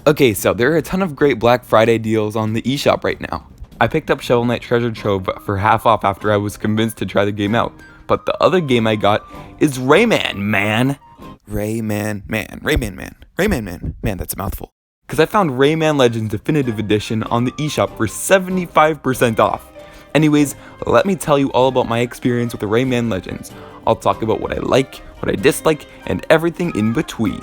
Okay, so there are a ton of great Black Friday deals on the eShop right now. I picked up Shovel Knight Treasure Trove for half off after I was convinced to try the game out. But the other game I got is Rayman Man. Rayman Man. Man, that's a mouthful. Because I found Rayman Legends Definitive Edition on the eShop for 75% off. Anyways, let me tell you all about my experience with the Rayman Legends. I'll talk about what I like, what I dislike, and everything in between.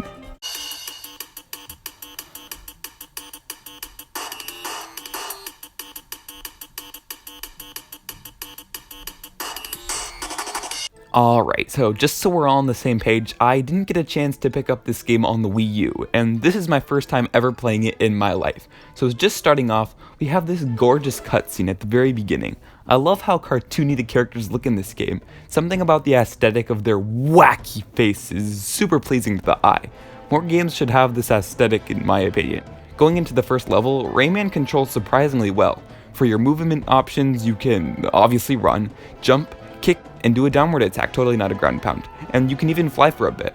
Alright, so just so we're all on the same page, I didn't get a chance to pick up this game on the Wii U, and this is my first time ever playing it in my life. So just starting off, we have this gorgeous cutscene at the very beginning. I love how cartoony the characters look in this game. Something about the aesthetic of their wacky faces is super pleasing to the eye. More games should have this aesthetic in my opinion. Going into the first level, Rayman controls surprisingly well. For your movement options, you can obviously run, jump, kick, and do a downward attack, totally not a ground pound, and you can even fly for a bit.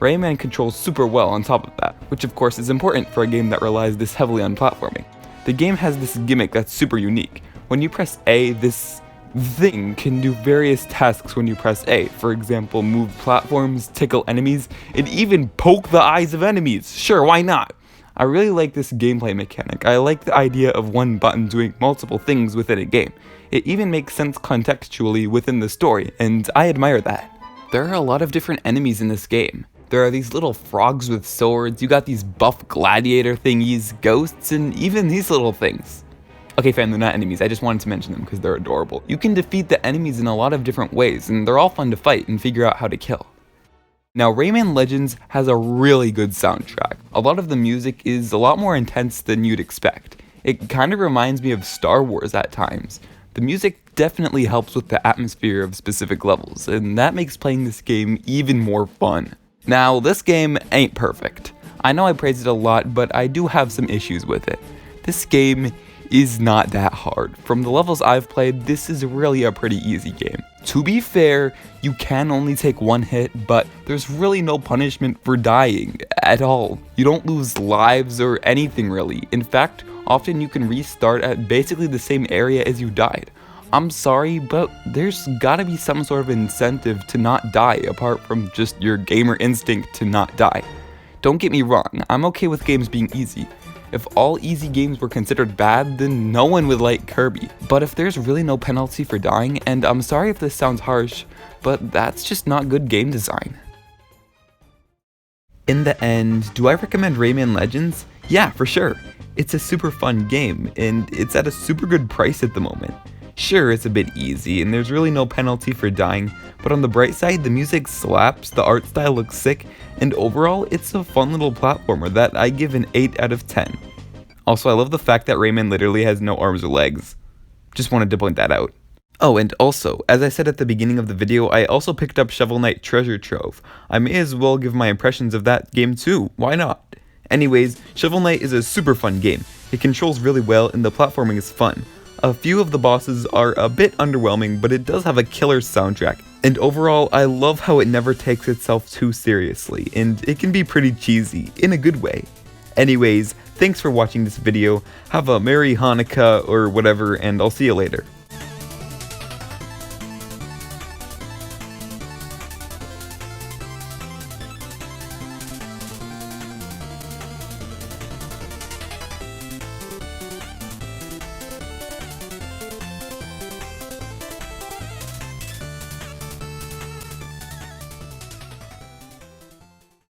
Rayman controls super well on top of that, which of course is important for a game that relies this heavily on platforming. The game has this gimmick that's super unique. When you press A, this thing can do various tasks when you press A. For example, move platforms, tickle enemies, and even poke the eyes of enemies. Sure, why not? I really like this gameplay mechanic. I like the idea of one button doing multiple things within a game. It even makes sense contextually within the story, and I admire that. There are a lot of different enemies in this game. There are these little frogs with swords, you got these buff gladiator thingies, ghosts, and even these little things. Okay fam, they're not enemies, I just wanted to mention them because they're adorable. You can defeat the enemies in a lot of different ways, and they're all fun to fight and figure out how to kill. Now, Rayman Legends has a really good soundtrack. A lot of the music is a lot more intense than you'd expect. It kind of reminds me of Star Wars at times. The music definitely helps with the atmosphere of specific levels, and that makes playing this game even more fun. Now, this game ain't perfect. I know I praise it a lot, but I do have some issues with it. This game is not that hard. From the levels I've played, this is really a pretty easy game. To be fair, you can only take one hit, but there's really no punishment for dying at all. You don't lose lives or anything really. In fact, often you can restart at basically the same area as you died. I'm sorry, but there's gotta be some sort of incentive to not die apart from just your gamer instinct to not die. Don't get me wrong, I'm okay with games being easy. If all easy games were considered bad, then no one would like Kirby. But if there's really no penalty for dying, and I'm sorry if this sounds harsh, but that's just not good game design. In the end, do I recommend Rayman Legends? Yeah, for sure. It's a super fun game, and it's at a super good price at the moment. Sure, it's a bit easy, and there's really no penalty for dying, but on the bright side, the music slaps, the art style looks sick, and overall, it's a fun little platformer that I give an 8 out of 10. Also, I love the fact that Rayman literally has no arms or legs. Just wanted to point that out. Oh, and also, as I said at the beginning of the video, I also picked up Shovel Knight Treasure Trove. I may as well give my impressions of that game too, why not? Anyways, Shovel Knight is a super fun game. It controls really well and the platforming is fun. A few of the bosses are a bit underwhelming, but it does have a killer soundtrack. And overall, I love how it never takes itself too seriously, and it can be pretty cheesy, in a good way. Anyways, thanks for watching this video, have a Merry Hanukkah or whatever, and I'll see you later.